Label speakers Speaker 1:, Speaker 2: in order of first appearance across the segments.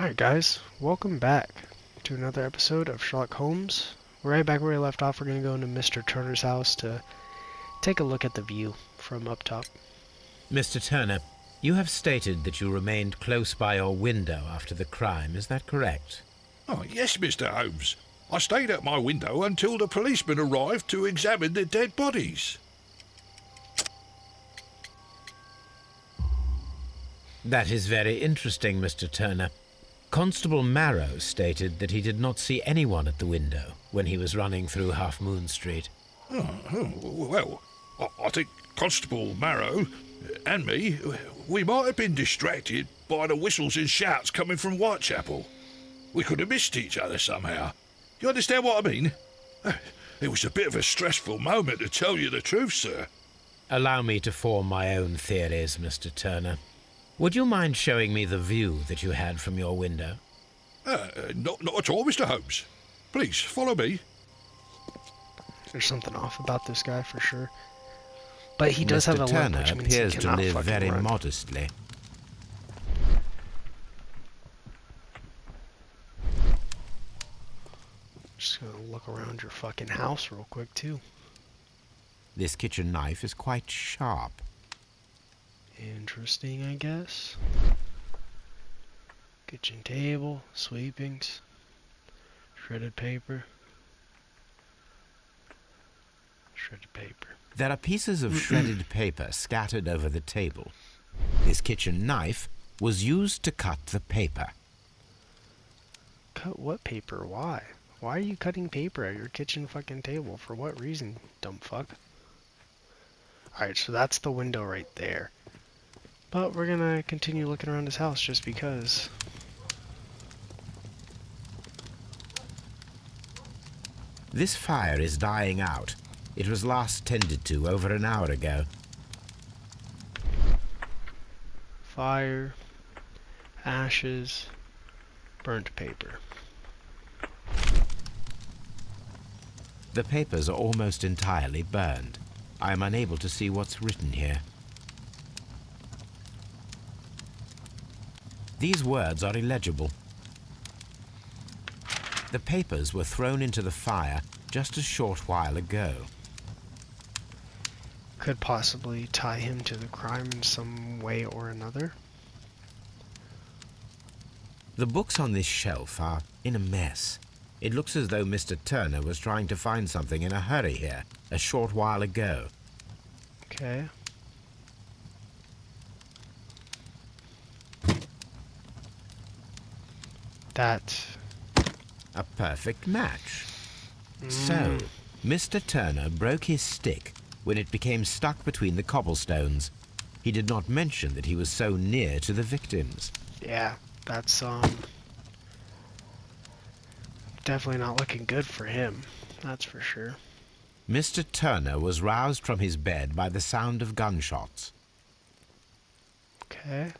Speaker 1: Alright guys, welcome back to another episode of Sherlock Holmes. We're right back where we left off. We're going to go into Mr. Turner's house to take a look at the view from up top.
Speaker 2: Mr. Turner, you have stated that you remained close by your window after the crime, is that correct?
Speaker 3: Oh, yes, Mr. Holmes. I stayed at my window until the policeman arrived to examine the dead bodies.
Speaker 2: That is very interesting, Mr. Turner. Constable Marrow stated that he did not see anyone at the window when he was running through Half Moon Street.
Speaker 3: Well, I think Constable Marrow and me, we might have been distracted by the whistles and shouts coming from Whitechapel. We could have missed each other somehow. You understand what I mean? It was a bit of a stressful moment, to tell you the truth, sir.
Speaker 2: Allow me to form my own theories, Mr. Turner. Would you mind showing me the view that you had from your window?
Speaker 3: Not at all, Mr. Holmes. Please, follow me.
Speaker 1: There's something off about this guy for sure. But he does have a
Speaker 2: Mr.
Speaker 1: limp,
Speaker 2: Turner
Speaker 1: which means he
Speaker 2: appears to
Speaker 1: cannot
Speaker 2: live
Speaker 1: fucking
Speaker 2: very
Speaker 1: run.
Speaker 2: modestly.
Speaker 1: Just gonna look around your fucking house real quick too.
Speaker 2: This kitchen knife is quite sharp.
Speaker 1: Interesting, I guess. Kitchen table, sweepings, shredded paper. Shredded paper.
Speaker 2: There are pieces of shredded paper scattered over the table. This kitchen knife was used to cut the paper.
Speaker 1: Cut what paper? Why? Why are you cutting paper at your kitchen fucking table? For what reason, dumb fuck? Alright, so that's the window right there. But we're gonna continue looking around his house just because.
Speaker 2: This fire is dying out. It was last tended to over an hour ago.
Speaker 1: Fire, ashes, burnt paper.
Speaker 2: The papers are almost entirely burned. I am unable to see what's written here. These words are illegible. The papers were thrown into the fire just a short while ago.
Speaker 1: Could possibly tie him to the crime in some way or another.
Speaker 2: The books on this shelf are in a mess. It looks as though Mr. Turner was trying to find something in a hurry here a short while ago.
Speaker 1: Okay. That.
Speaker 2: A perfect match. So, Mr. Turner broke his stick when it became stuck between the cobblestones. He did not mention that he was so near to the victims.
Speaker 1: Yeah, that's definitely not looking good for him. That's for sure.
Speaker 2: Mr. Turner was roused from his bed by the sound of gunshots.
Speaker 1: Okay.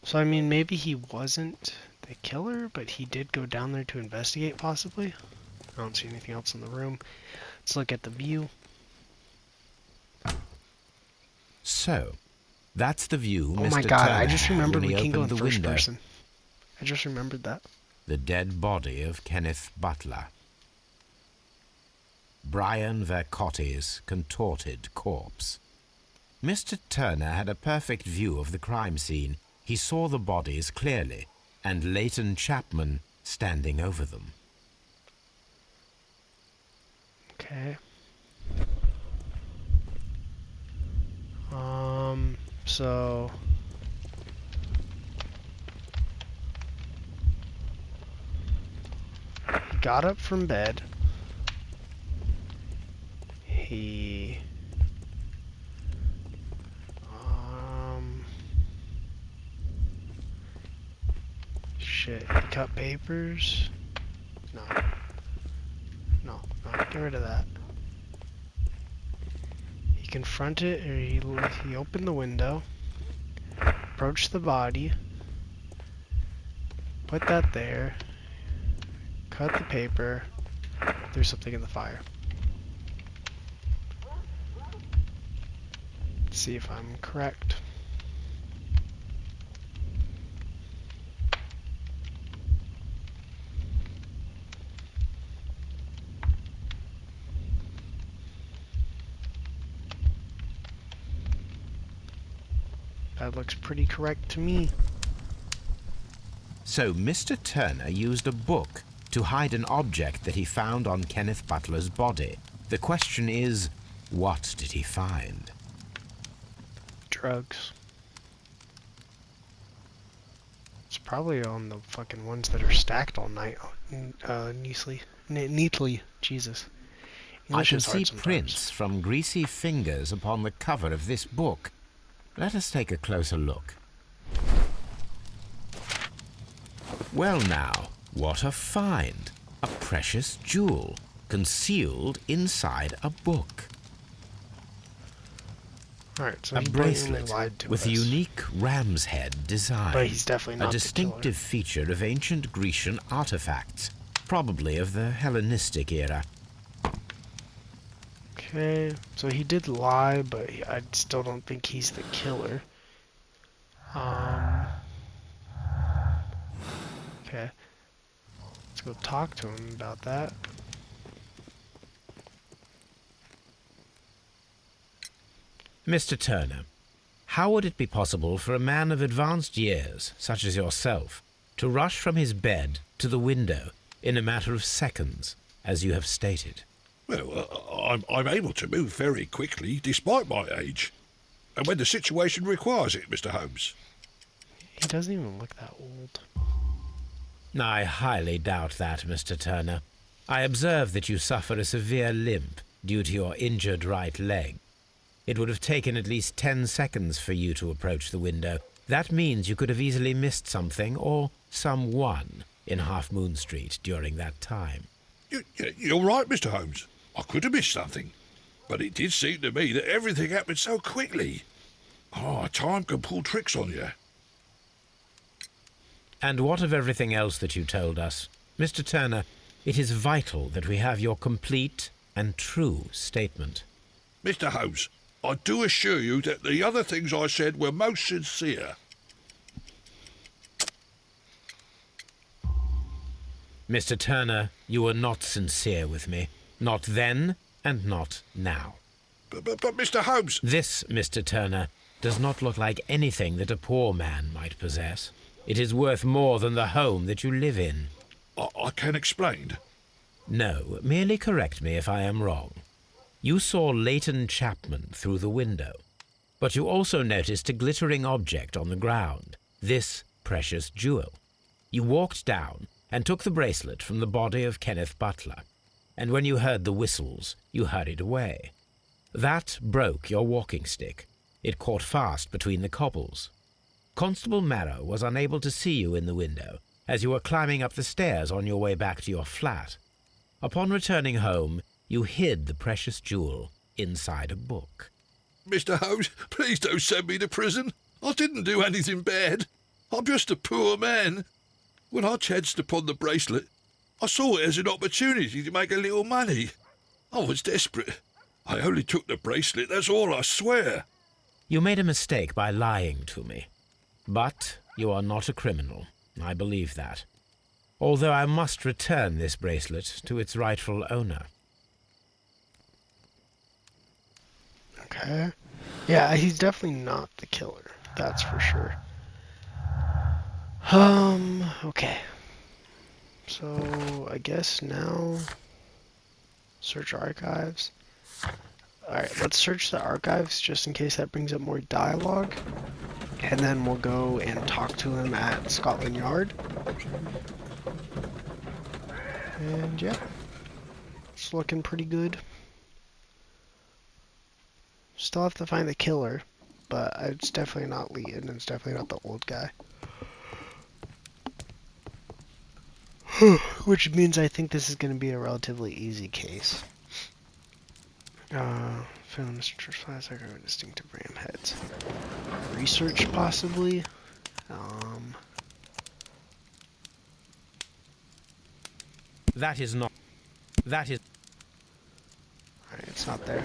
Speaker 1: So, I mean, maybe he wasn't the killer, but he did go down there to investigate, possibly. I don't see anything else in the room. Let's look at the view.
Speaker 2: So, that's the view
Speaker 1: Oh
Speaker 2: Mr.
Speaker 1: my god,
Speaker 2: Turner
Speaker 1: I just
Speaker 2: had
Speaker 1: remembered
Speaker 2: when
Speaker 1: we
Speaker 2: he
Speaker 1: can go in
Speaker 2: opened the
Speaker 1: first
Speaker 2: window.
Speaker 1: person. I just remembered that.
Speaker 2: The dead body of Kenneth Butler. Brian Vercotti's contorted corpse. Mr. Turner had a perfect view of the crime scene. He saw the bodies clearly, and Leighton Chapman standing over them.
Speaker 1: Okay. So he got up from bed. He shit, he cut papers. No, get rid of that. He confronted, or he opened the window, approached the body, put that there, cut the paper, threw something in the fire. Let's see if I'm correct. That looks pretty correct to me.
Speaker 2: So Mr. Turner used a book to hide an object that he found on Kenneth Butler's body. The question is, what did he find?
Speaker 1: Drugs. It's probably on the fucking ones that are stacked all night, neatly. Jesus.
Speaker 2: I
Speaker 1: English
Speaker 2: can
Speaker 1: is hard
Speaker 2: see
Speaker 1: sometimes.
Speaker 2: prints from greasy fingers upon the cover of this book. Let us take a closer look. Well now, what a find! A precious jewel, concealed inside a book.
Speaker 1: Alright, so
Speaker 2: A
Speaker 1: he blatantly
Speaker 2: bracelet
Speaker 1: lied to
Speaker 2: with
Speaker 1: us.
Speaker 2: a unique ram's head design.
Speaker 1: But he's definitely not
Speaker 2: a
Speaker 1: the
Speaker 2: distinctive feature of ancient Grecian artifacts, probably of the Hellenistic era.
Speaker 1: Okay, so he did lie, but I still don't think he's the killer. Okay. Let's go talk to him about that.
Speaker 2: Mr. Turner, how would it be possible for a man of advanced years, such as yourself, to rush from his bed to the window in a matter of seconds, as you have stated?
Speaker 3: Well, I'm able to move very quickly, despite my age. And when the situation requires it, Mr. Holmes.
Speaker 1: He doesn't even look that old.
Speaker 2: I highly doubt that, Mr. Turner. I observe that you suffer a severe limp due to your injured right leg. It would have taken at least 10 seconds for you to approach the window. That means you could have easily missed something or someone in Half Moon Street during that time.
Speaker 3: You're right, Mr. Holmes. I could have missed something. But it did seem to me that everything happened so quickly. Time can pull tricks on you.
Speaker 2: And what of everything else that you told us? Mr. Turner, it is vital that we have your complete and true statement.
Speaker 3: Mr. Holmes, I do assure you that the other things I said were most sincere.
Speaker 2: Mr. Turner, you were not sincere with me. Not then and not now.
Speaker 3: But Mr. Holmes...
Speaker 2: This, Mr. Turner, does not look like anything that a poor man might possess. It is worth more than the home that you live in.
Speaker 3: I can explain.
Speaker 2: No, merely correct me if I am wrong. You saw Leighton Chapman through the window, but you also noticed a glittering object on the ground, this precious jewel. You walked down and took the bracelet from the body of Kenneth Butler, and when you heard the whistles, you hurried away. That broke your walking stick. It caught fast between the cobbles. Constable Marrow was unable to see you in the window as you were climbing up the stairs on your way back to your flat. Upon returning home, you hid the precious jewel inside a book.
Speaker 3: Mr. Holmes, please don't send me to prison. I didn't do anything bad. I'm just a poor man. When I chanced upon the bracelet, I saw it as an opportunity to make a little money. I was desperate. I only took the bracelet, that's all, I swear.
Speaker 2: You made a mistake by lying to me. But you are not a criminal. I believe that. Although I must return this bracelet to its rightful owner.
Speaker 1: Okay. Yeah, he's definitely not the killer. That's for sure. Okay. So, I guess now... search archives. Alright, let's search the archives just in case that brings up more dialogue. And then we'll go and talk to him at Scotland Yard. And yeah, it's looking pretty good. Still have to find the killer, but it's definitely not Leighton, and it's definitely not the old guy. Which means I think this is going to be a relatively easy case. Found Mr. Church Flash, distinctive ram heads. Research, possibly.
Speaker 2: That is not... That is...
Speaker 1: Alright, it's not there.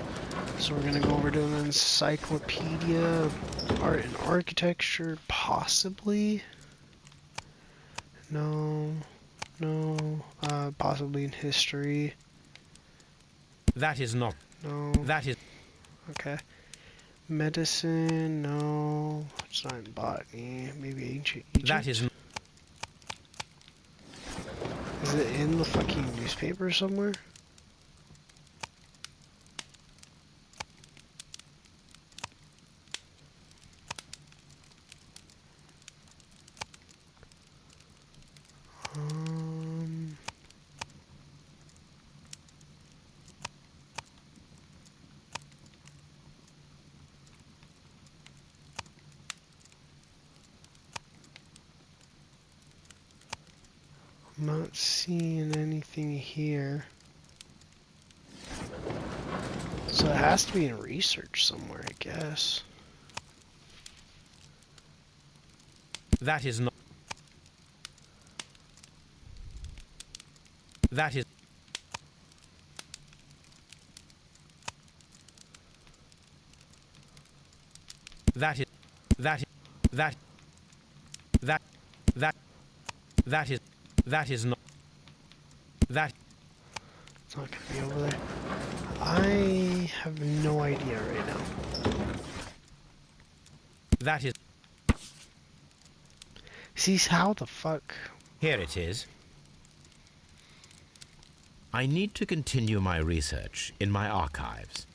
Speaker 1: So we're gonna go over to an encyclopedia, art and architecture, possibly. No, possibly in history.
Speaker 2: That is not...
Speaker 1: No.
Speaker 2: That is...
Speaker 1: Okay. Medicine, no. It's not in botany. Maybe ancient Egypt?
Speaker 2: That is
Speaker 1: Is it in the fucking newspaper somewhere? I'm not seeing anything here. So it has to be in research somewhere, I guess.
Speaker 2: that is not that is that is that is that that that that is not that
Speaker 1: It's not gonna be over there. I have no idea right now.
Speaker 2: that is
Speaker 1: See, how the fuck?
Speaker 2: here it is. I need to continue my research in my archives.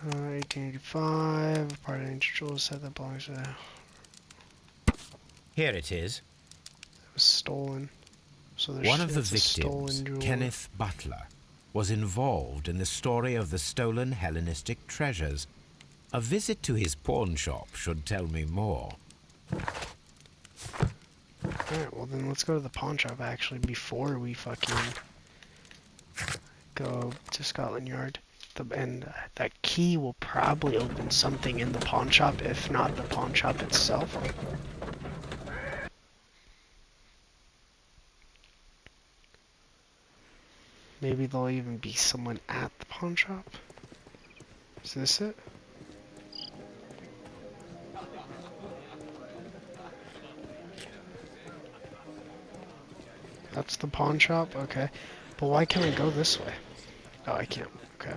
Speaker 1: 1885, part of ancient jewels said that belongs to...
Speaker 2: Here it is.
Speaker 1: It was stolen. So there's
Speaker 2: One of the
Speaker 1: it's a
Speaker 2: victims,
Speaker 1: stolen jewel.
Speaker 2: Kenneth Butler, was involved in the story of the stolen Hellenistic treasures. A visit to his pawn shop should tell me more.
Speaker 1: Alright, well then let's go to the pawn shop actually before we fucking go to Scotland Yard. And that key will probably open something in the pawn shop, if not the pawn shop itself. Maybe there'll even be someone at the pawn shop. Is this it? That's the pawn shop? Okay. But why can't we go this way? Oh, I can't. Okay.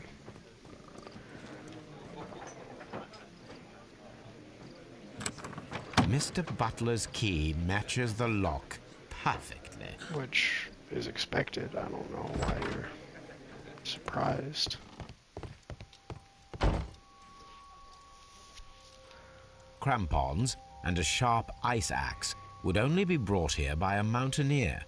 Speaker 2: Mr. Butler's key matches the lock perfectly.
Speaker 1: Which is expected. I don't know why you're surprised.
Speaker 2: Crampons and a sharp ice axe would only be brought here by a mountaineer.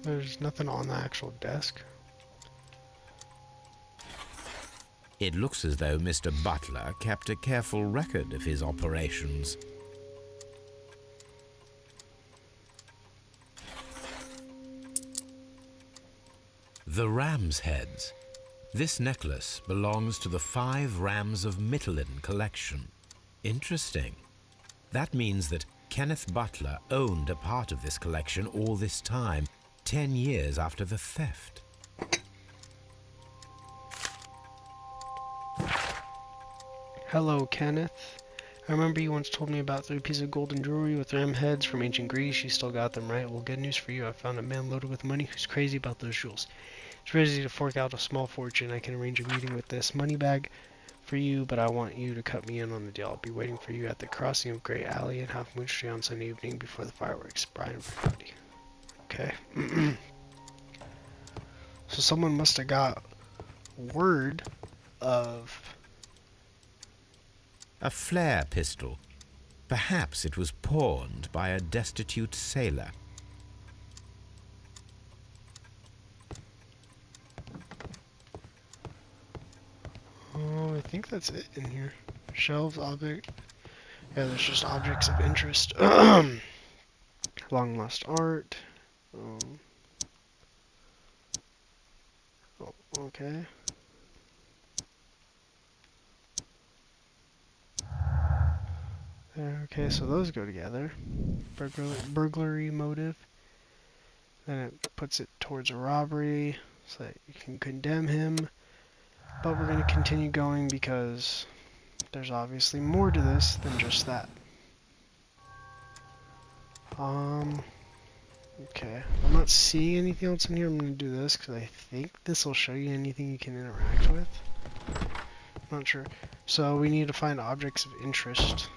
Speaker 1: There's nothing on the actual desk.
Speaker 2: It looks as though Mr. Butler kept a careful record of his operations. The ram's heads. This necklace belongs to the 5 Rams of Mittelin collection. Interesting. That means that Kenneth Butler owned a part of this collection all this time, 10 years after the theft.
Speaker 1: Hello, Kenneth. I remember you once told me about 3 pieces of golden jewelry with ram heads from ancient Greece. You still got them, right? Well, good news for you. I found a man loaded with money who's crazy about those jewels. He's ready to fork out a small fortune. I can arrange a meeting with this money bag for you, but I want you to cut me in on the deal. I'll be waiting for you at the crossing of Great Alley and Half Moon Street on Sunday evening before the fireworks. Brian Brody. Okay. So someone must have got word of...
Speaker 2: A flare pistol. Perhaps it was pawned by a destitute sailor.
Speaker 1: Oh, I think that's it in here. Shelves, object. Yeah, there's just objects of interest. Long lost art. Oh, okay. There, okay, so those go together. Burglary motive. Then it puts it towards a robbery. so that you can condemn him. But we're going to continue going because there's obviously more to this than just that. Okay. I'm not seeing anything else in here. I'm going to do this because I think this will show you anything you can interact with. Not sure. So we need to find objects of interest.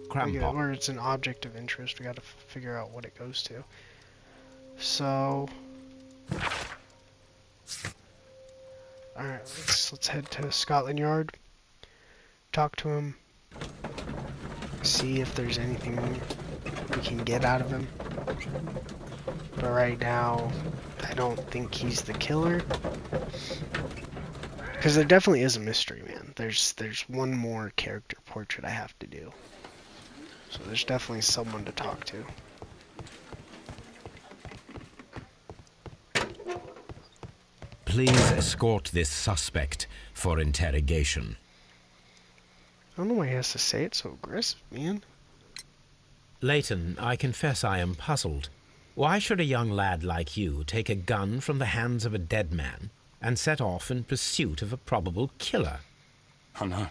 Speaker 2: Crampon.
Speaker 1: Where it's an object of interest, we got to figure out what it goes to. So, all right, let's head to Scotland Yard. Talk to him. See if there's anything we can get out of him. But right now, I don't think he's the killer. Because there definitely is a mystery, man. There's one more character portrait I have to do. So there's definitely someone to talk to.
Speaker 2: Please escort this suspect for interrogation.
Speaker 1: I don't know why he has to say it so aggressive, man.
Speaker 2: Leighton, I confess I am puzzled. Why should a young lad like you take a gun from the hands of a dead man and set off in pursuit of a probable killer?
Speaker 4: I know. I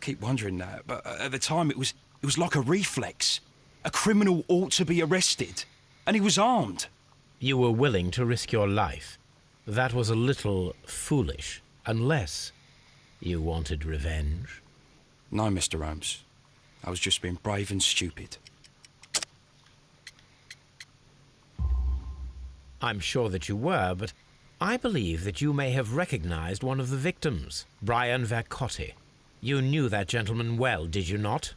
Speaker 4: keep wondering that, but at the time it was like a reflex. A criminal ought to be arrested, and he was armed.
Speaker 2: You were willing to risk your life. That was a little foolish, unless you wanted revenge.
Speaker 4: No, Mr. Holmes. I was just being brave and stupid.
Speaker 2: I'm sure that you were, but I believe that you may have recognized one of the victims, Brian Vercotti. You knew that gentleman well, did you not?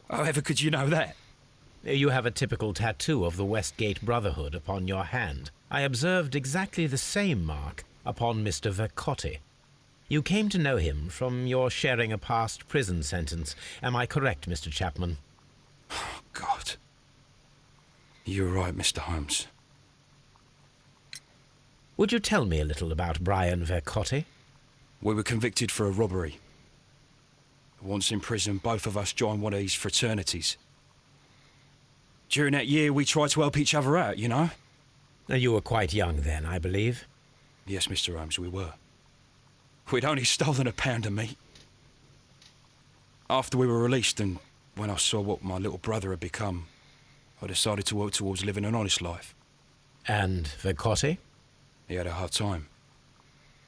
Speaker 4: However could you know that?
Speaker 2: You have a typical tattoo of the Westgate Brotherhood upon your hand. I observed exactly the same mark upon Mr. Vercotti. You came to know him from your sharing a past prison sentence. Am I correct, Mr. Chapman?
Speaker 4: Oh, God. You're right, Mr. Holmes.
Speaker 2: Would you tell me a little about Brian Vercotti?
Speaker 4: We were convicted for a robbery. Once in prison, both of us joined one of these fraternities. During that year, we tried to help each other out, you know?
Speaker 2: You were quite young then, I believe.
Speaker 4: Yes, Mr. Holmes, we were. We'd only stolen a pound of meat. After we were released, and when I saw what my little brother had become, I decided to work towards living an honest life.
Speaker 2: And Vercotti?
Speaker 4: He had a hard time.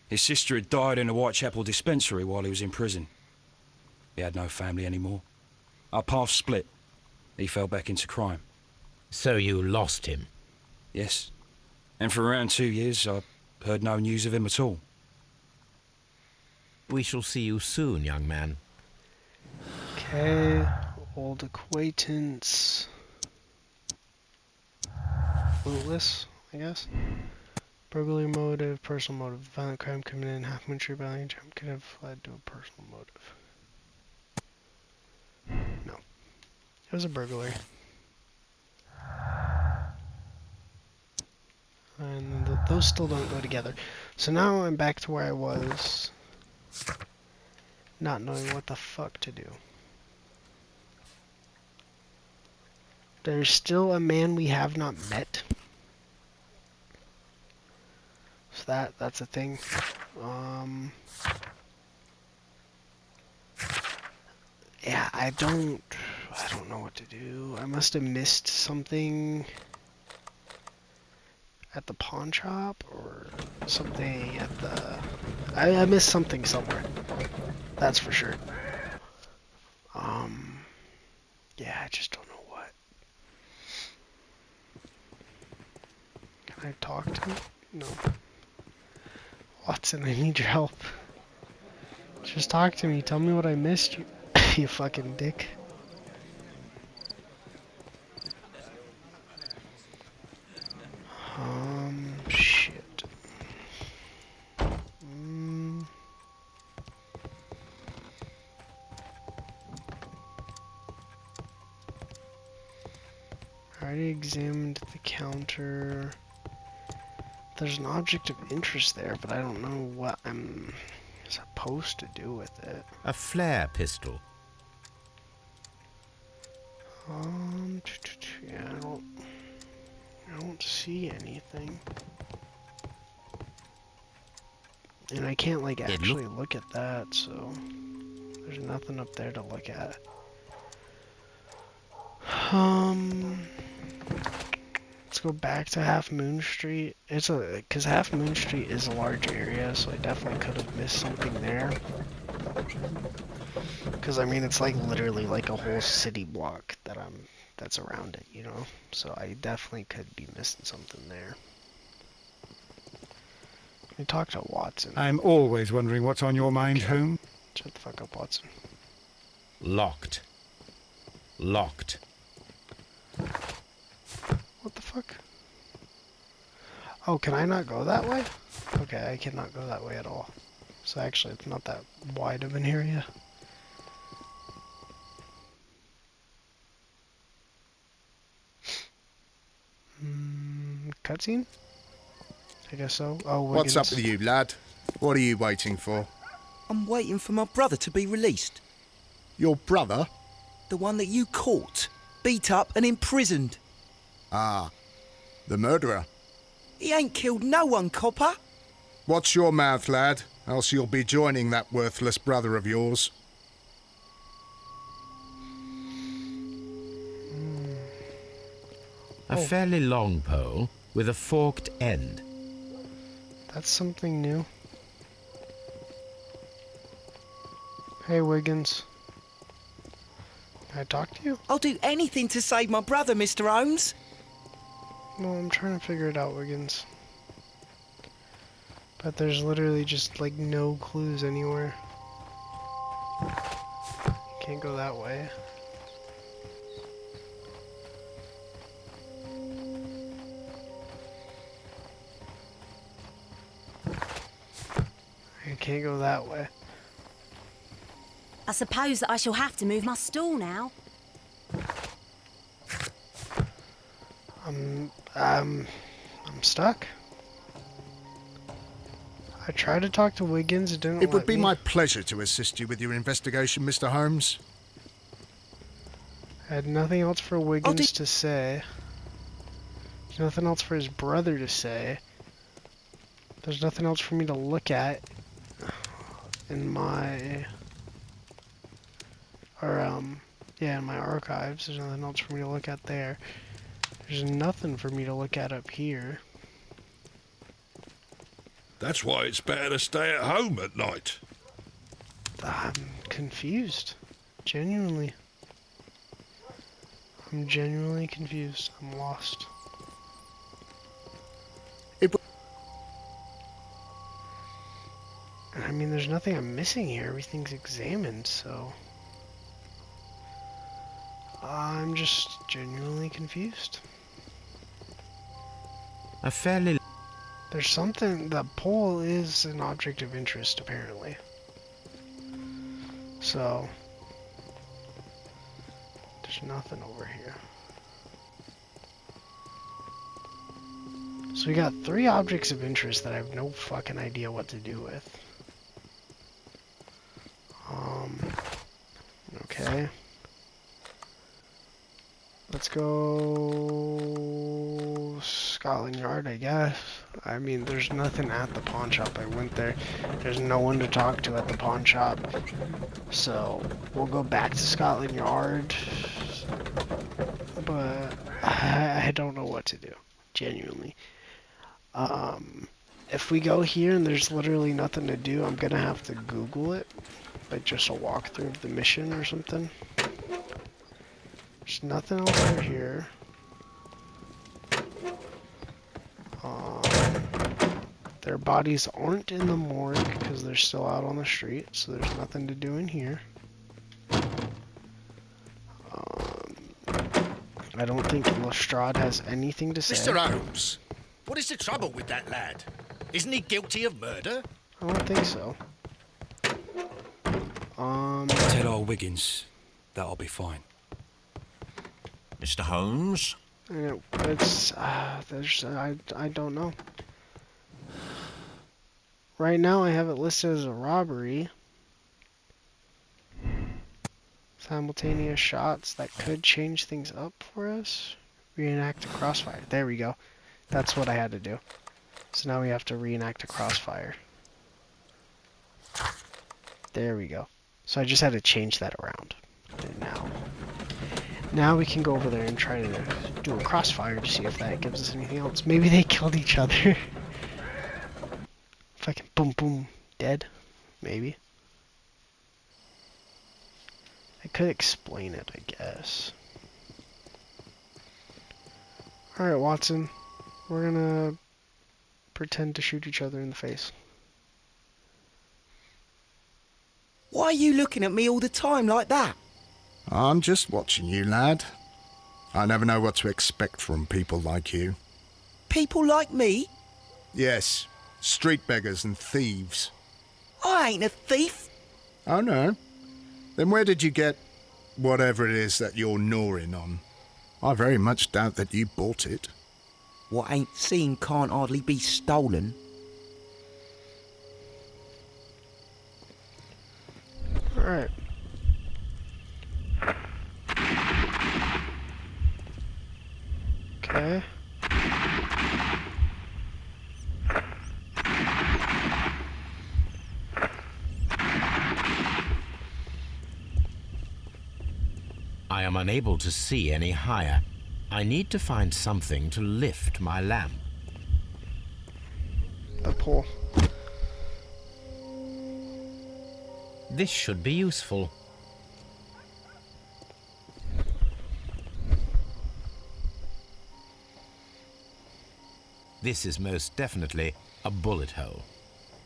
Speaker 4: His sister had died in a Whitechapel dispensary while he was in prison. He had no family anymore. Our paths split. He fell back into crime.
Speaker 2: So you lost him?
Speaker 4: Yes. And for around 2 years, I heard no news of him at all.
Speaker 2: We shall see you soon, young man.
Speaker 1: Okay, old acquaintance. Clueless, I guess. Burglary motive, personal motive. Violent crime committed in Half Moon Street, violent jump could have led to a personal motive. No. It was a burglary. And those still don't go together. So now I'm back to where I was, not knowing what the fuck to do. There's still a man we have not met. So that's a thing. Yeah, I don't know what to do. I must have missed something at the pawn shop or something at the... I missed something somewhere. That's for sure. Yeah, I just don't know what. Can I talk to him? No. Watson, I need your help. Just talk to me. Tell me what I missed, you, you fucking dick. Shit. I already examined the counter. There's an object of interest there, but I don't know what I'm supposed to do with it.
Speaker 2: A flare pistol.
Speaker 1: Yeah, I don't I don't see anything. And I can't, like, actually look at that, so there's nothing up there to look at. Let's go back to Half Moon Street. Because Half Moon Street is a large area, so I definitely could have missed something there. Because, I mean, it's like literally like a whole city block that's around it, you know? So I definitely could be missing something there. We talked to Watson.
Speaker 5: I'm always wondering what's on your mind, Holmes.
Speaker 1: Shut the fuck up, Watson.
Speaker 2: Locked. Locked.
Speaker 1: What the fuck? Oh, can I not go that way? Okay, I cannot go that way at all. So actually, it's not that wide of an area. Cutscene? I guess so. Oh, Wiggins.
Speaker 6: What's up with you, lad? What are you waiting for?
Speaker 7: I'm waiting for my brother to be released.
Speaker 6: Your brother?
Speaker 7: The one that you caught, beat up and imprisoned.
Speaker 6: Ah, the murderer.
Speaker 7: He ain't killed no one, copper.
Speaker 6: Watch your mouth, lad, else you'll be joining that worthless brother of yours.
Speaker 2: A fairly long pole with a forked end.
Speaker 1: That's something new. Hey, Wiggins. Can I talk to you?
Speaker 7: I'll do anything to save my brother, Mr. Holmes.
Speaker 1: No, I'm trying to figure it out, Wiggins. But there's literally just, like, no clues anywhere. Can't go that way. I can't go that way.
Speaker 8: I suppose that I shall have to move my stool now.
Speaker 1: I'm stuck. I tried to talk to Wiggins, it didn't
Speaker 6: It would
Speaker 1: let
Speaker 6: be
Speaker 1: me.
Speaker 6: my pleasure to assist you with your investigation, Mr. Holmes.
Speaker 1: I had nothing else for Wiggins to say. There's nothing else for his brother to say. There's nothing else for me to look at in my in my archives. There's nothing else for me to look at there. There's nothing for me to look at up here.
Speaker 3: That's why it's better to stay at home at night.
Speaker 1: I'm confused. Genuinely. I'm genuinely confused. I'm lost. I mean, there's nothing I'm missing here. Everything's examined, so... I'm just genuinely confused.
Speaker 2: A fairly...
Speaker 1: There's something... The pole is an object of interest, apparently. So... There's nothing over here. So we got 3 objects of interest that I have no fucking idea what to do with. Okay. Let's go Scotland Yard, I guess. I mean, there's nothing at the pawn shop. I went there. There's no one to talk to at the pawn shop. So, we'll go back to Scotland Yard. But I don't know what to do. Genuinely. If we go here and there's literally nothing to do, I'm gonna have to Google it. Like just a walkthrough of the mission or something. There's nothing else over here. Their bodies aren't in the morgue because they're still out on the street, so there's nothing to do in here. I don't think Lestrade has anything to say.
Speaker 9: Mr. Holmes, what is the trouble with that lad? Isn't he guilty of murder?
Speaker 1: I don't think so.
Speaker 4: Tell old Wiggins that I'll be fine.
Speaker 9: Mr. Holmes?
Speaker 1: It's I don't know. Right now I have it listed as a robbery. Simultaneous shots that could change things up for us. Reenact a crossfire. There we go. That's what I had to do. So now we have to reenact a crossfire. There we go. So I just had to change that around. And now we can go over there and try to do a crossfire to see if that gives us anything else. Maybe they killed each other. Fucking boom boom. Dead. Maybe. I could explain it, I guess. Alright, Watson. We're gonna pretend to shoot each other in the face.
Speaker 7: Why are you looking at me all the time like that?
Speaker 6: I'm just watching you, lad. I never know what to expect from people like you.
Speaker 7: People like me?
Speaker 6: Yes, street beggars and thieves.
Speaker 7: I ain't a thief.
Speaker 6: Oh no? Then where did you get whatever it is that you're gnawing on? I very much doubt that you bought it.
Speaker 7: What ain't seen can't hardly be stolen.
Speaker 1: Alright. Okay.
Speaker 2: I am unable to see any higher. I need to find something to lift my lamp.
Speaker 1: The pole.
Speaker 2: This should be useful. This is most definitely a bullet hole.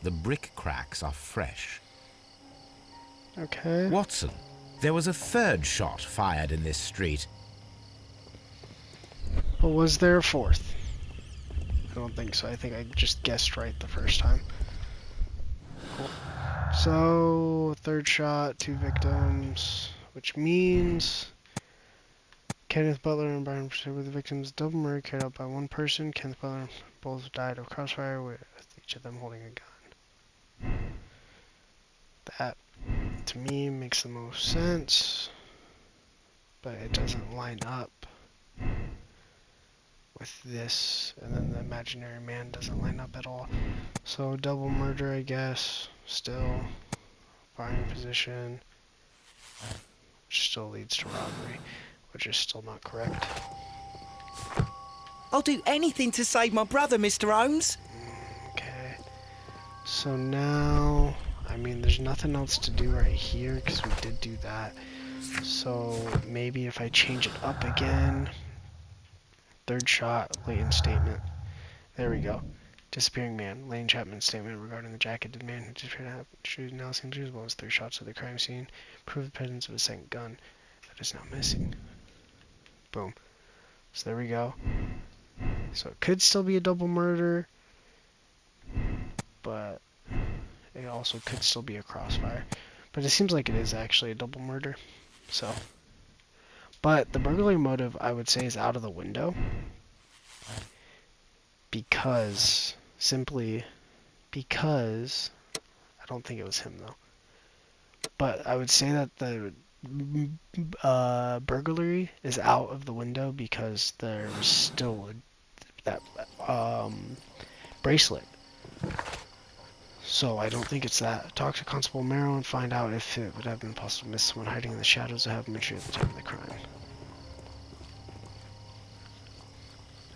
Speaker 2: The brick cracks are fresh.
Speaker 1: Okay.
Speaker 2: Watson, there was a third shot fired in this street.
Speaker 1: But was there a fourth? I don't think so. I think I just guessed right the first time. Cool. So, third shot, 2 victims, which means Kenneth Butler and Brian Pursuit were the victims. Double murder carried out by one person. Kenneth Butler and both died of crossfire with each of them holding a gun. That, to me, makes the most sense, but it doesn't line up with this, and then the imaginary man doesn't line up at all. So double murder, I guess, still firing position, which still leads to robbery, which is still not correct.
Speaker 7: I'll do anything to save my brother, Mr. Holmes.
Speaker 1: Okay, so now, I mean, there's nothing else to do right here because we did do that. So maybe if I change it up again, third shot, latent statement. There we go. Disappearing man. Lane Chapman's statement regarding the jacketed man who disappeared after shooting now seems as well as 3 shots of the crime scene. Prove the presence of a second gun that is now missing. Boom. So there we go. So it could still be a double murder, but it also could still be a crossfire. But it seems like it is actually a double murder. So, but the burglary motive, I would say, is out of the window. Simply because, I don't think it was him though. But I would say that the burglary is out of the window because there was still that bracelet. So I don't think it's that. Talk to Constable Merrow and find out if it would have been possible to miss someone hiding in the shadows of Haventree at the time of the crime.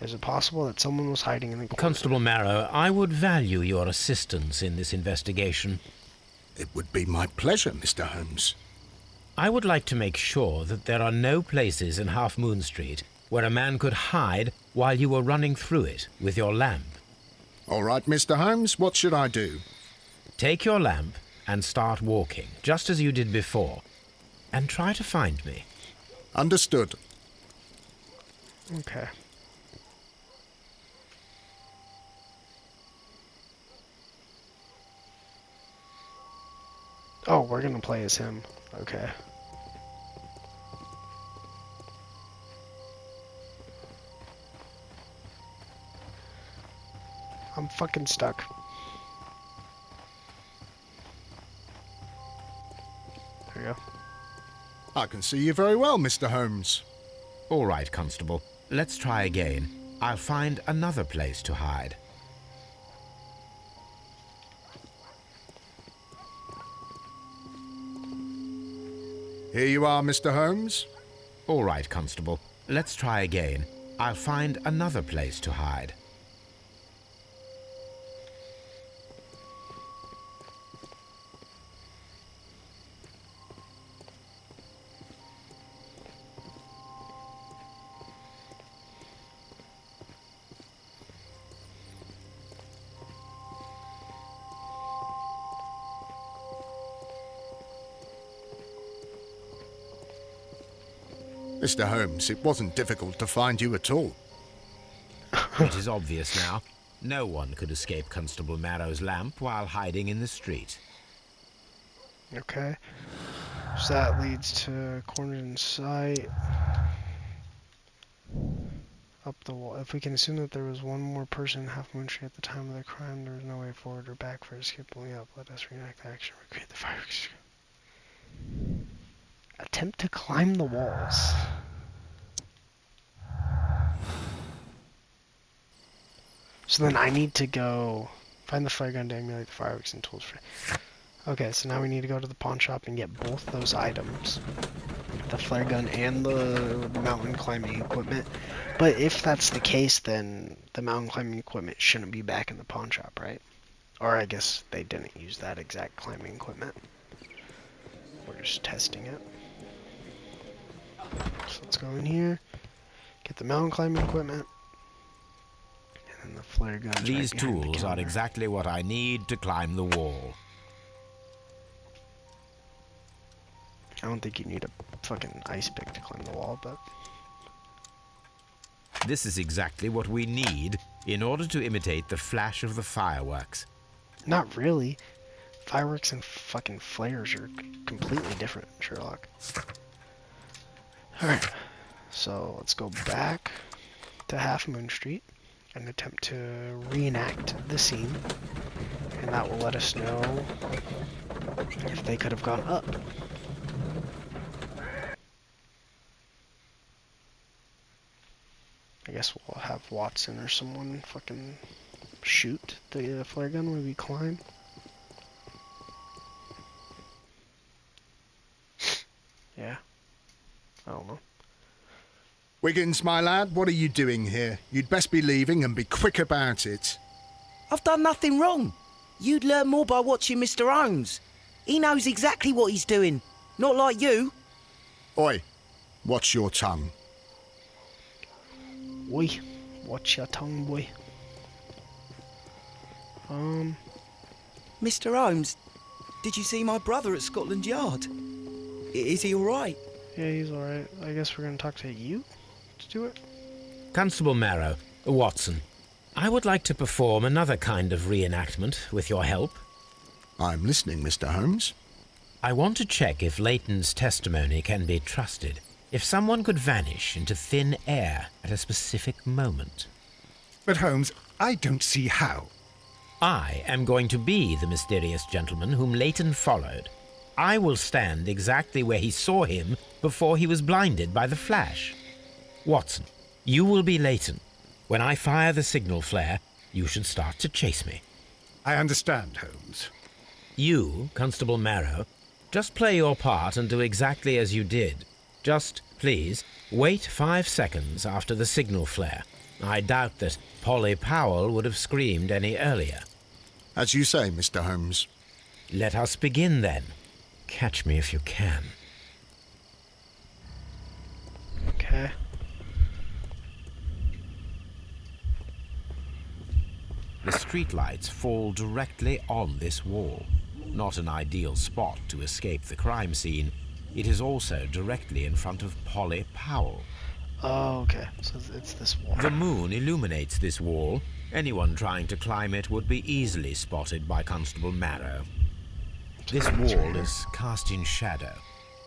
Speaker 1: Is it possible that someone was hiding in the corner?
Speaker 2: Constable Marrow, I would value your assistance in this investigation.
Speaker 6: It would be my pleasure, Mr. Holmes.
Speaker 2: I would like to make sure that there are no places in Half Moon Street where a man could hide while you were running through it with your lamp.
Speaker 6: All right, Mr. Holmes, what should I do?
Speaker 2: Take your lamp and start walking, just as you did before, and try to find me.
Speaker 6: Understood.
Speaker 1: Okay. Oh, we're gonna play as him. Okay. I'm fucking stuck. There we go.
Speaker 6: I can see you very well, Mr. Holmes.
Speaker 2: All right, Constable. let's try again. I'll find another place to hide.
Speaker 6: Here you are, Mr. Holmes.
Speaker 2: All right, Constable. Let's try again. I'll find another place to hide.
Speaker 6: Mr. Holmes, it wasn't difficult to find you at all.
Speaker 2: It is obvious now. No one could escape Constable Marrow's lamp while hiding in the street.
Speaker 1: Okay. So that leads to cornered in sight. Up the wall. If we can assume that there was one more person in Half Moon Street at the time of the crime, there was no way forward or back for escape. Only up. Let us reenact the action. Recreate the fireworks. Attempt to climb the walls. So then I need to go find the flare gun to emulate the fireworks and tools for. Okay, so now we need to go to the pawn shop and get both those items. The flare gun and the mountain climbing equipment. But if that's the case, then the mountain climbing equipment shouldn't be back in the pawn shop, right? Or I guess they didn't use that exact climbing equipment. We're just testing it. So let's go in here, get the mountain climbing equipment, and then the flare gun.
Speaker 2: These tools are exactly what I need to climb the wall.
Speaker 1: I don't think you need a fucking ice pick to climb the wall, but...
Speaker 2: This is exactly what we need in order to imitate the flash of the fireworks.
Speaker 1: Not really. Fireworks and fucking flares are completely different, Sherlock. Alright, so let's go back to Half Moon Street and attempt to reenact the scene. And that will let us know if they could have gone up. I guess we'll have Watson or someone fucking shoot the flare gun when we climb. Yeah. I don't know.
Speaker 6: Wiggins, my lad, what are you doing here? You'd best be leaving and be quick about it.
Speaker 7: I've done nothing wrong. You'd learn more by watching Mr. Holmes. He knows exactly what he's doing. Not like you.
Speaker 6: Oi, watch your tongue.
Speaker 1: Oi, watch your tongue, boy.
Speaker 7: Mr. Holmes, did you see my brother at Scotland Yard? Is he all right?
Speaker 1: Yeah, he's alright. I guess we're gonna talk to you to do it.
Speaker 2: Constable Marrow, Watson, I would like to perform another kind of reenactment with your help.
Speaker 6: I'm listening, Mr. Holmes.
Speaker 2: I want to check if Leighton's testimony can be trusted. If someone could vanish into thin air at a specific moment.
Speaker 5: But Holmes, I don't see how.
Speaker 2: I am going to be the mysterious gentleman whom Leighton followed. I will stand exactly where he saw him before he was blinded by the flash. Watson, you will be Leighton. When I fire the signal flare, you should start to chase me.
Speaker 5: I understand, Holmes.
Speaker 2: You, Constable Marrow, just play your part and do exactly as you did. Just, please, wait 5 seconds after the signal flare. I doubt that Polly Powell would have screamed any earlier.
Speaker 6: As you say, Mr. Holmes.
Speaker 2: Let us begin then. Catch me if you can.
Speaker 1: Okay.
Speaker 2: The streetlights fall directly on this wall. Not an ideal spot to escape the crime scene. It is also directly in front of Polly Powell.
Speaker 1: Oh, okay. So it's this wall.
Speaker 2: The moon illuminates this wall. Anyone trying to climb it would be easily spotted by Constable Marrow. This wall is cast in shadow.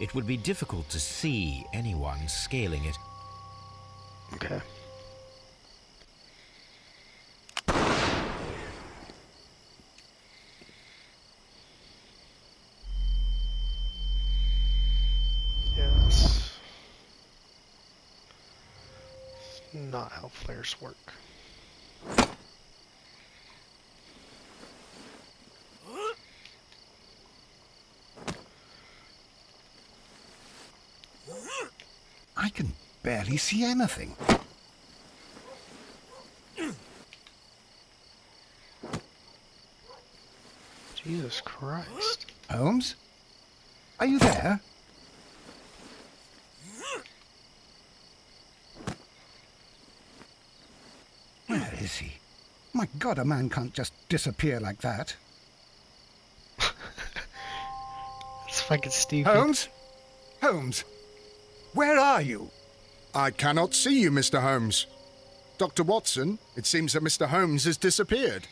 Speaker 2: It would be difficult to see anyone scaling it.
Speaker 1: Okay. not how flares work.
Speaker 5: I can barely see anything.
Speaker 1: Jesus Christ.
Speaker 5: Holmes? Are you there? Where is he? My God, a man can't just disappear like that.
Speaker 1: It's fucking stupid.
Speaker 5: Holmes? Holmes? Where are you?
Speaker 6: I cannot see you, Mr. Holmes. Dr. Watson, it seems that Mr. Holmes has disappeared.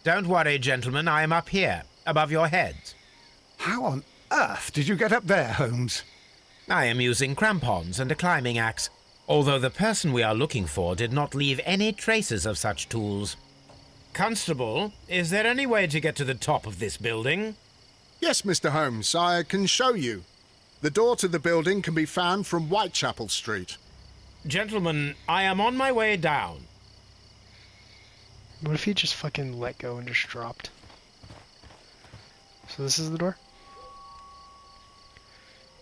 Speaker 2: Don't worry, gentlemen, I am up here, above your heads.
Speaker 5: How on earth did you get up there, Holmes?
Speaker 2: I am using crampons and a climbing axe, although the person we are looking for did not leave any traces of such tools. Constable, is there any way to get to the top of this building?
Speaker 6: Yes, Mr. Holmes, I can show you. The door to the building can be found from Whitechapel Street.
Speaker 2: Gentlemen, I am on my way down.
Speaker 1: What if he just fucking let go and just dropped? So this is the door.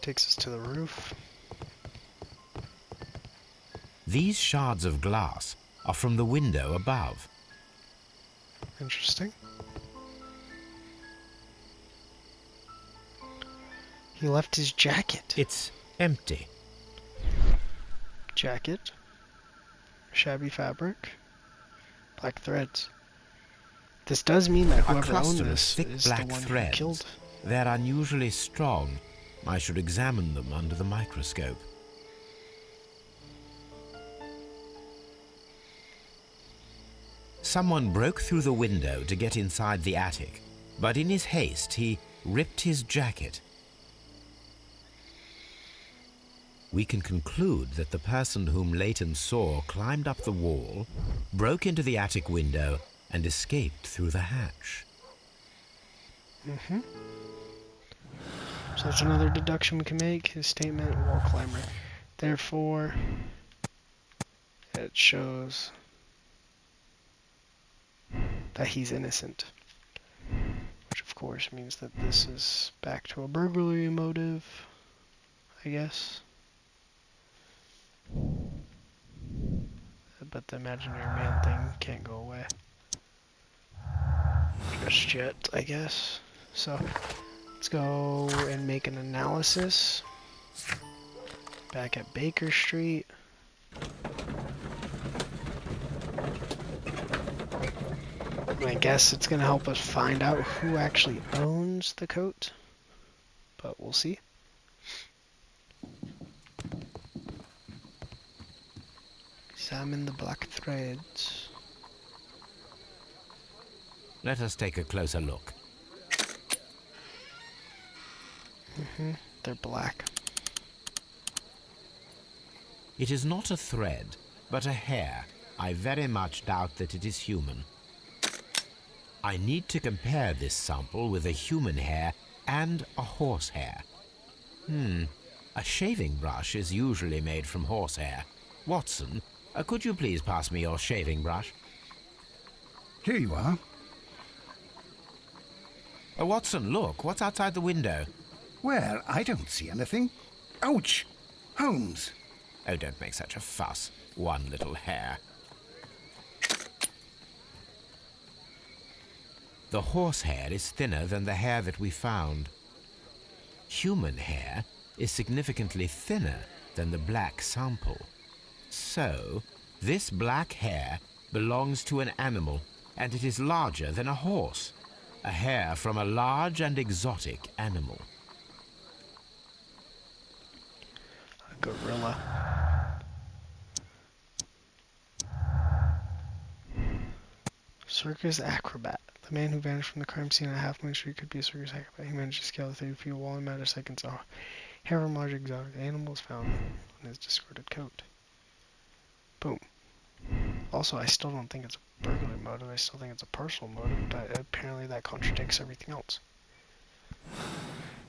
Speaker 1: Takes us to the roof.
Speaker 2: These shards of glass are from the window above.
Speaker 1: Interesting. He left his jacket.
Speaker 2: It's empty.
Speaker 1: Jacket. Shabby fabric. Black threads. This does mean that
Speaker 2: A
Speaker 1: whoever owned
Speaker 2: cluster of
Speaker 1: this
Speaker 2: thick
Speaker 1: is the
Speaker 2: black
Speaker 1: one who
Speaker 2: threads.
Speaker 1: killed.
Speaker 2: They're unusually strong. I should examine them under the microscope. Someone broke through the window to get inside the attic, but in his haste he ripped his jacket. We can conclude that the person whom Leighton saw climbed up the wall, broke into the attic window, and escaped through the hatch.
Speaker 1: Mm-hmm. So that's another deduction we can make. His statement, wall climber. Therefore, it shows that he's innocent. Which of course means that this is back to a burglary motive, I guess. But the imaginary man thing can't go away just yet, I guess. So let's go and make an analysis. Back at Baker Street. And I guess it's gonna help us find out who actually owns the coat, but we'll see. Examine the black threads.
Speaker 2: Let us take a closer look.
Speaker 1: They're black.
Speaker 2: It is not a thread, but a hair. I very much doubt that it is human. I need to compare this sample with a human hair and a horse hair. A shaving brush is usually made from horsehair. Watson, could you please pass me your shaving brush?
Speaker 5: Here you are.
Speaker 2: Watson, look, what's outside the window?
Speaker 5: Where? I don't see anything. Ouch! Holmes!
Speaker 2: Oh, don't make such a fuss. One little hair. The horsehair is thinner than the hair that we found. Human hair is significantly thinner than the black sample. So, this black hair belongs to an animal, and it is larger than a horse. A hair from a large and exotic animal.
Speaker 1: A gorilla. Circus acrobat. The man who vanished from the crime scene at Half Moon Street could be a circus acrobat. He managed to scale the 30-feet wall in a matter of seconds. A hair from a large exotic animal was found on his discarded coat. Boom. Also, I still don't think it's a burglary motive. I still think it's a personal motive, but apparently that contradicts everything else.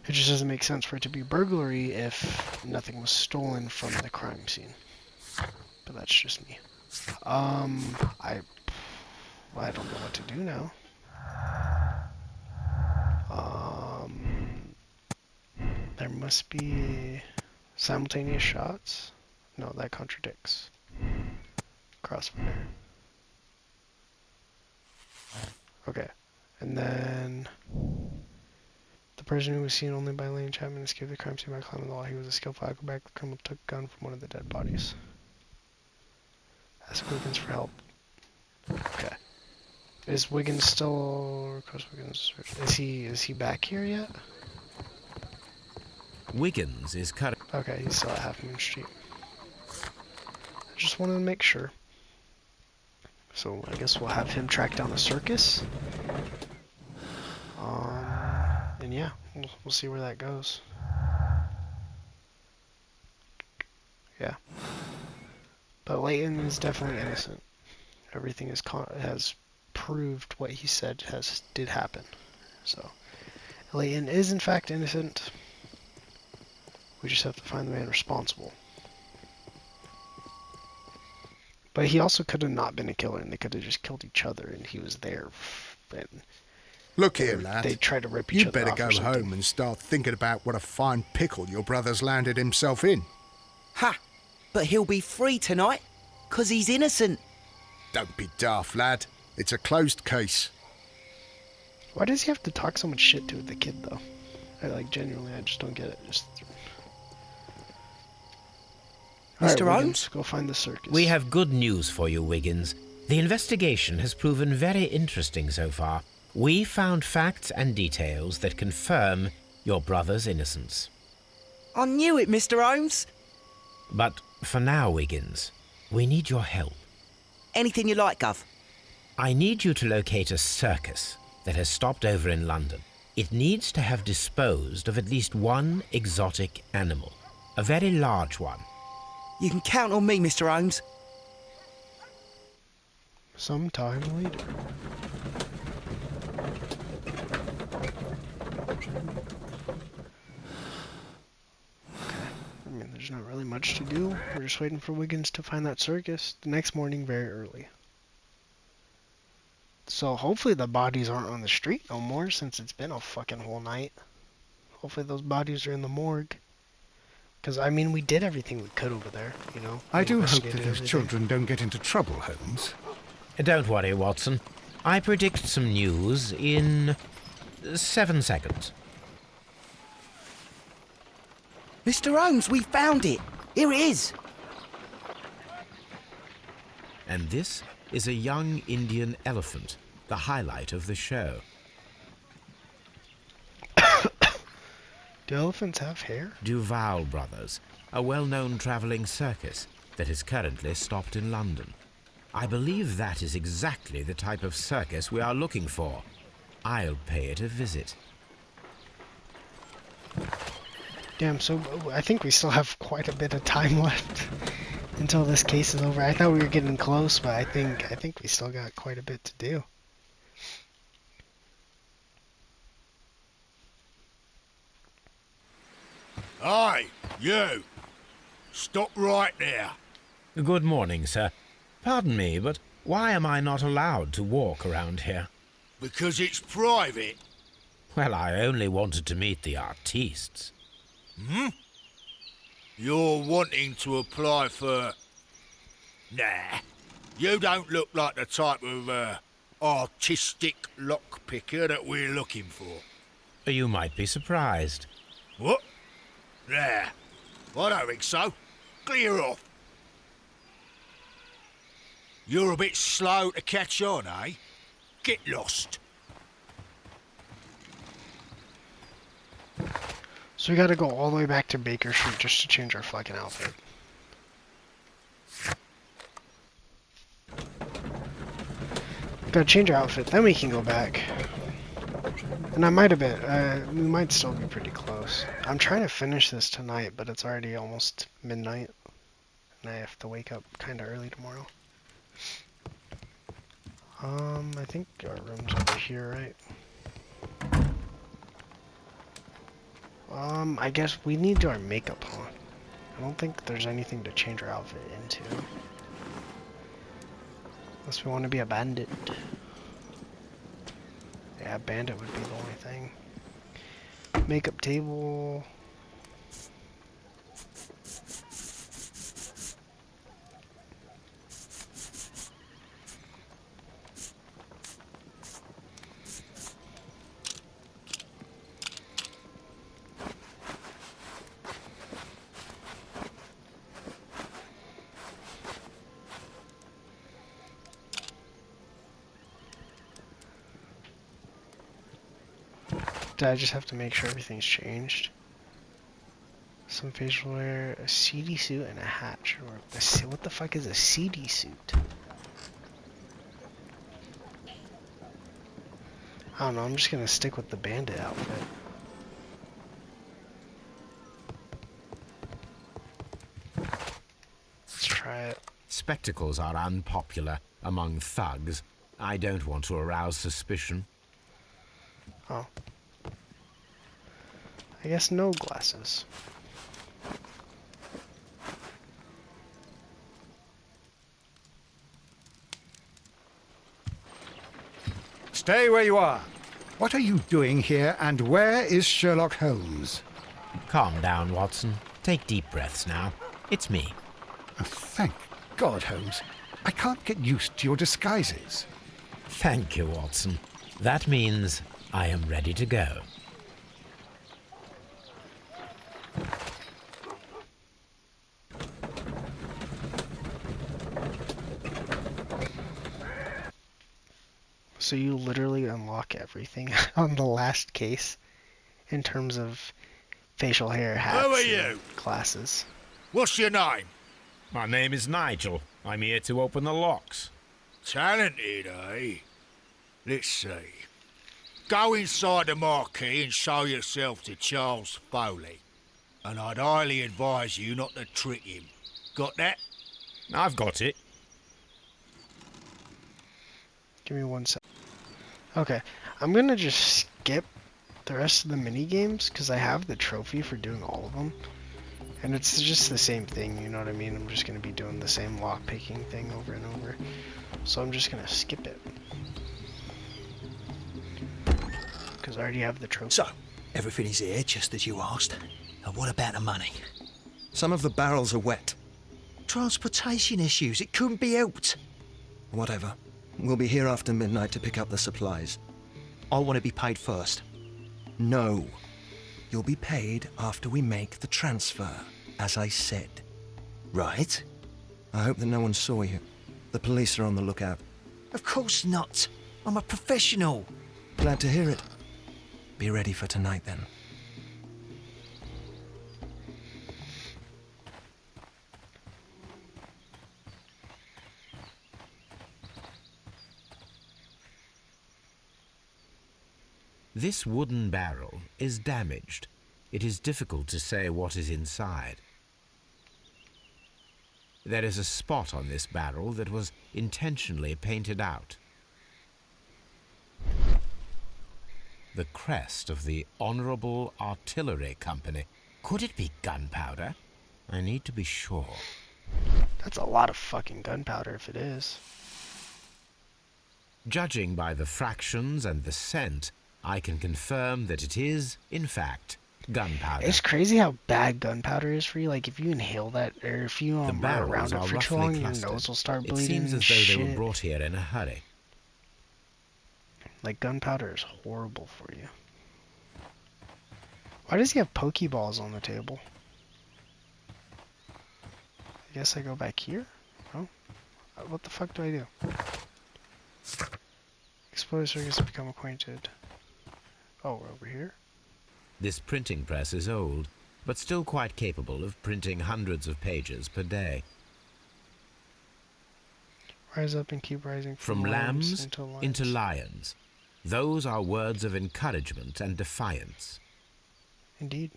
Speaker 1: It just doesn't make sense for it to be burglary if nothing was stolen from the crime scene. But that's just me. I don't know what to do now. There must be simultaneous shots. No, that contradicts. Crossfire. Okay. And then the person who was seen only by Lane Chapman escaped the crime scene by climbing the wall. He was a skillful acrobat. The criminal took a gun from one of the dead bodies. Ask Wiggins for help. Okay. Is Wiggins still... Request Wiggins... Is he back here yet?
Speaker 2: Wiggins is cut.
Speaker 1: Okay, he's still at Half Moon Street. I just wanted to make sure. So I guess we'll have him track down the circus. And yeah, we'll see where that goes. Yeah. But Layton is definitely innocent. Everything has proved what he said did happen. So Layton is in fact innocent. We just have to find the man responsible. But he also could have not been a killer, and they could have just killed each other, and he was there. And
Speaker 6: Look here, lad.
Speaker 1: they tried to rip each
Speaker 6: You
Speaker 1: other
Speaker 6: better
Speaker 1: off
Speaker 6: go
Speaker 1: or something.
Speaker 6: home and start thinking about what a fine pickle your brother's landed himself in.
Speaker 7: Ha! But he'll be free tonight, 'cause he's innocent.
Speaker 6: Don't be daft, lad. It's a closed case.
Speaker 1: Why does he have to talk so much shit to the kid, though? Genuinely, I just don't get it. Alright,
Speaker 7: Mr.
Speaker 1: Wiggins,
Speaker 7: Holmes?
Speaker 1: go find the circus.
Speaker 2: We have good news for you, Wiggins. The investigation has proven very interesting so far. We found facts and details that confirm your brother's innocence.
Speaker 7: I knew it, Mr. Holmes.
Speaker 2: But for now, Wiggins, we need your help.
Speaker 7: Anything you like, Gov.
Speaker 2: I need you to locate a circus that has stopped over in London. It needs to have disposed of at least one exotic animal, a very large one.
Speaker 7: You can count on me, Mr. Holmes.
Speaker 1: Sometime later. I mean, there's not really much to do. We're just waiting for Wiggins to find that circus the next morning very early. So hopefully the bodies aren't on the street no more, since it's been a fucking whole night. Hopefully those bodies are in the morgue. Because, I mean, we did everything we could over there, you know.
Speaker 5: I do hope
Speaker 1: investigated
Speaker 5: that those
Speaker 1: everything.
Speaker 5: children don't get into trouble, Holmes.
Speaker 2: Don't worry, Watson. I predict some news in 7 seconds.
Speaker 7: Mr. Holmes, we found it. Here it is.
Speaker 2: And this is a young Indian elephant, the highlight of the show.
Speaker 1: Do elephants have hair?
Speaker 2: Duval Brothers, a well-known travelling circus that is currently stopped in London. I believe that is exactly the type of circus we are looking for. I'll pay it a visit.
Speaker 1: Damn, so I think we still have quite a bit of time left until this case is over. I thought we were getting close, but I think we still got quite a bit to do.
Speaker 9: Aye, you! Stop right there.
Speaker 2: Good morning, sir. Pardon me, but why am I not allowed to walk around here?
Speaker 9: Because it's private.
Speaker 2: Well, I only wanted to meet the artistes.
Speaker 9: You're wanting to apply for... Nah, you don't look like the type of, artistic lockpicker that we're looking for.
Speaker 2: You might be surprised.
Speaker 9: What? Nah, I don't think so. Clear off. You're a bit slow to catch on, eh? Get lost.
Speaker 1: So we gotta go all the way back to Baker Street just to change our fucking outfit. Gotta change our outfit, then we can go back. And I might have been, we might still be pretty close. I'm trying to finish this tonight, but it's already almost midnight. And I have to wake up kinda early tomorrow. I think our room's over here, right? I guess we need to do our makeup on. I don't think there's anything to change our outfit into. Unless we want to be a bandit. Yeah, bandit would be the only thing. Makeup table. Did I just have to make sure everything's changed? Some facial hair, a CD suit, and a hat should work. What the fuck is a CD suit? I don't know, I'm just gonna stick with the bandit outfit. Let's try it.
Speaker 2: Spectacles are unpopular among thugs. I don't want to arouse suspicion.
Speaker 1: Oh. I guess no glasses.
Speaker 5: Stay where you are. What are you doing here, and where is Sherlock Holmes?
Speaker 2: Calm down, Watson. Take deep breaths now. It's me.
Speaker 5: Oh, thank God, Holmes. I can't get used to your disguises.
Speaker 2: Thank you, Watson. That means I am ready to go.
Speaker 1: So you literally unlock everything on the last case in terms of facial hair, hats,
Speaker 9: Who are
Speaker 1: and
Speaker 9: you?
Speaker 1: glasses.
Speaker 9: What's your name?
Speaker 2: My name is Nigel. I'm here to open the locks.
Speaker 9: Talented, eh? Let's see. Go inside the marquee and show yourself to Charles Foley. And I'd highly advise you not to trick him. Got that?
Speaker 2: I've got it.
Speaker 1: Give me 1 sec. Okay, I'm gonna just skip the rest of the mini games because I have the trophy for doing all of them, and it's just the same thing. You know what I mean? I'm just gonna be doing the same lock picking thing over and over, so I'm just gonna skip it because I already have the trophy.
Speaker 10: So, everything is here just as you asked. And what about the money? Some of the barrels are wet. Transportation issues, it couldn't be helped. Whatever. We'll be here after midnight to pick up the supplies. I want to be paid first. No. You'll be paid after we make the transfer, as I said. Right? I hope that no one saw you. The police are on the lookout.
Speaker 7: Of course not. I'm a professional.
Speaker 10: Glad to hear it. Be ready for tonight, then.
Speaker 2: This wooden barrel is damaged. It is difficult to say what is inside. There is a spot on this barrel that was intentionally painted out. The crest of the Honourable Artillery Company. Could it be gunpowder? I need to be sure.
Speaker 1: That's a lot of fucking gunpowder if it is.
Speaker 2: Judging by the fractions and the scent, I can confirm that it is, in fact, gunpowder.
Speaker 1: It's crazy how bad gunpowder is for you. Like, if you inhale that, or if you
Speaker 2: The
Speaker 1: are
Speaker 2: barrels
Speaker 1: around it
Speaker 2: are
Speaker 1: for too
Speaker 2: roughly
Speaker 1: long, your
Speaker 2: clustered.
Speaker 1: nose will start
Speaker 2: It
Speaker 1: bleeding
Speaker 2: seems
Speaker 1: and
Speaker 2: as though they were
Speaker 1: shit.
Speaker 2: brought here in a hurry.
Speaker 1: Like, gunpowder is horrible for you. Why does he have Pokeballs on the table? I guess I go back here? Oh. What the fuck do I do? Explore circuits to become acquainted. Oh, we're over here?
Speaker 2: This printing press is old, but still quite capable of printing hundreds of pages per day.
Speaker 1: Rise up and keep rising
Speaker 2: From lambs into lions. Those are words of encouragement and defiance.
Speaker 1: Indeed.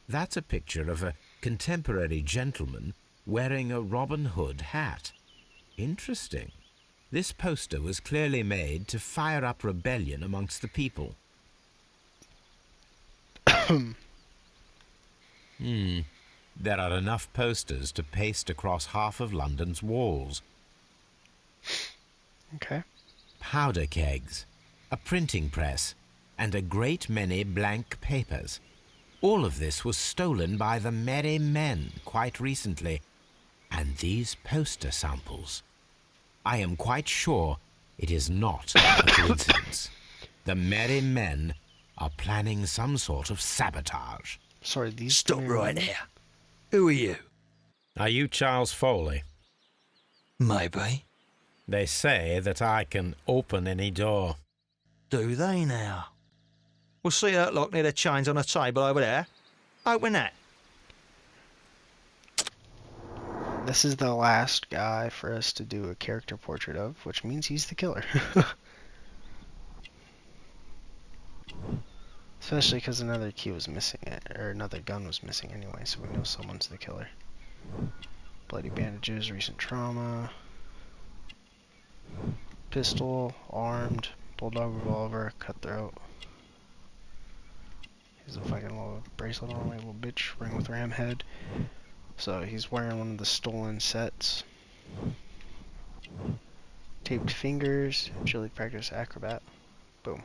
Speaker 2: That's a picture of a contemporary gentleman wearing a Robin Hood hat. Interesting. This poster was clearly made to fire up rebellion amongst the people. There are enough posters to paste across half of London's walls.
Speaker 1: Okay.
Speaker 2: powder kegs, a printing press, and a great many blank papers. All of this was stolen by the Merry Men quite recently, and these poster samples. I am quite sure it is not a coincidence. The Merry Men are planning some sort of sabotage.
Speaker 1: Sorry, these
Speaker 10: Stop
Speaker 1: three
Speaker 10: right
Speaker 1: men?
Speaker 10: there. Who are you?
Speaker 2: Are you Charles Foley?
Speaker 10: Maybe.
Speaker 2: They say that I can open any door.
Speaker 10: Do they now? We'll see that lock near the chains on a table over there. Open that.
Speaker 1: This is the last guy for us to do a character portrait of, which means he's the killer. Especially because another key was missing, or another gun was missing anyway, so we know someone's the killer. Bloody bandages, recent trauma. Pistol, armed, bulldog revolver, cutthroat. He's a fucking little bracelet on, like a little bitch, ring with ram head. So he's wearing one of the stolen sets. Taped fingers, agility practice acrobat. Boom.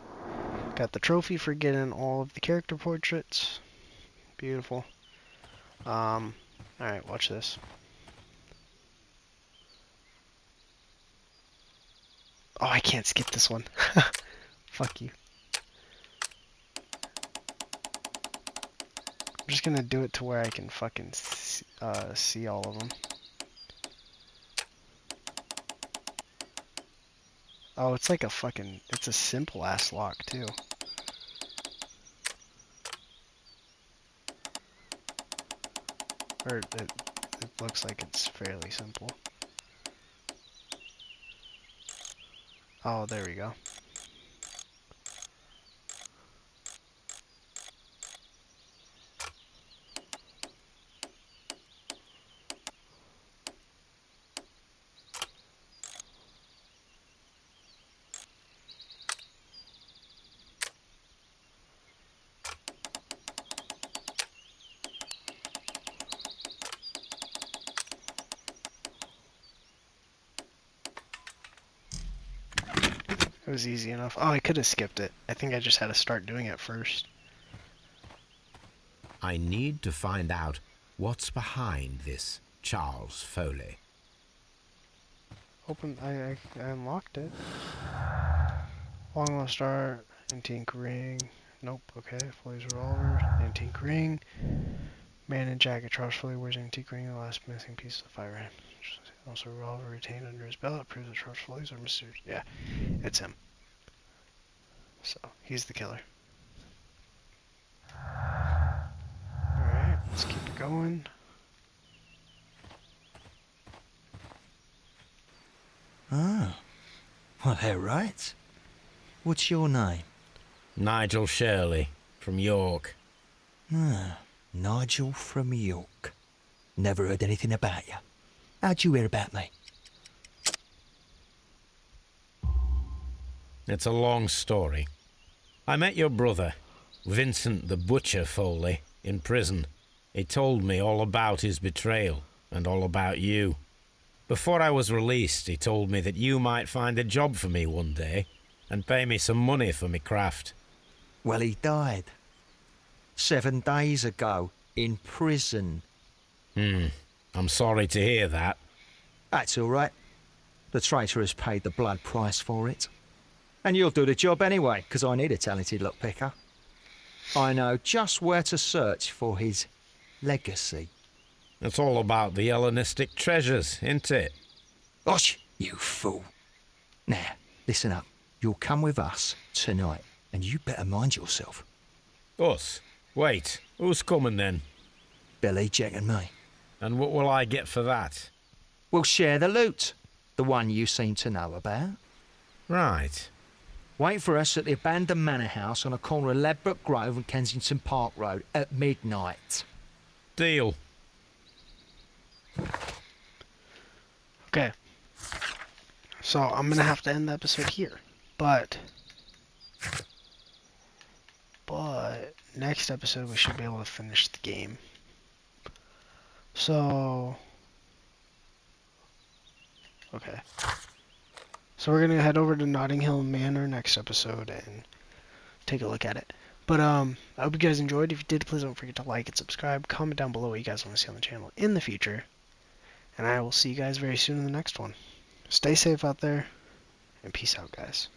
Speaker 1: Got the trophy for getting all of the character portraits. Beautiful. Alright, watch this. Oh, I can't skip this one. Fuck you. I'm just gonna do it to where I can fucking see all of them. Oh, it's like a fucking, it's a simple ass lock too. Or it looks like it's fairly simple. Oh, there we go. It was easy enough. Oh, I could have skipped it. I think I just had to start doing it first.
Speaker 2: I need to find out what's behind this Charles Foley.
Speaker 1: Open. I unlocked it. Long lost star. Antique ring. Nope. Okay. Foley's revolver. Antique ring. Man in jacket. Charles Foley wears antique ring. The last missing piece of the firearm. Also, revolver retained under his belt. Proves that Charles Foley's are mysterious. Yeah, it's him. So he's the killer. Alright, let's keep it going.
Speaker 10: Ah, well, they're right. What's your name?
Speaker 2: Nigel Shirley, from York.
Speaker 10: Ah, Nigel from York. Never heard anything about you. How'd you hear about me?
Speaker 2: It's a long story. I met your brother, Vincent the Butcher Foley, in prison. He told me all about his betrayal and all about you. Before I was released, he told me that you might find a job for me one day and pay me some money for me craft.
Speaker 10: Well, he died. 7 days ago, in prison.
Speaker 2: I'm sorry to hear that.
Speaker 10: That's all right. The traitor has paid the blood price for it. And you'll do the job anyway, because I need a talented lockpicker. I know just where to search for his legacy.
Speaker 2: It's all about the Hellenistic treasures, isn't it?
Speaker 10: Osh, you fool. Now, listen up. You'll come with us tonight, and you better mind yourself.
Speaker 2: Us? Wait, who's coming then?
Speaker 10: Billy, Jack and me.
Speaker 2: And what will I get for that?
Speaker 10: We'll share the loot. The one you seem to know about.
Speaker 2: Right.
Speaker 10: Wait for us at the abandoned manor house on the corner of Ladbroke Grove and Kensington Park Road at midnight.
Speaker 2: Deal.
Speaker 1: Okay. So I'm gonna have to end the episode here. But next episode we should be able to finish the game. So okay. So we're gonna head over to Notting Hill Manor next episode and take a look at it. But I hope you guys enjoyed. If you did, please don't forget to like and subscribe. Comment down below what you guys want to see on the channel in the future. And I will see you guys very soon in the next one. Stay safe out there, and peace out, guys.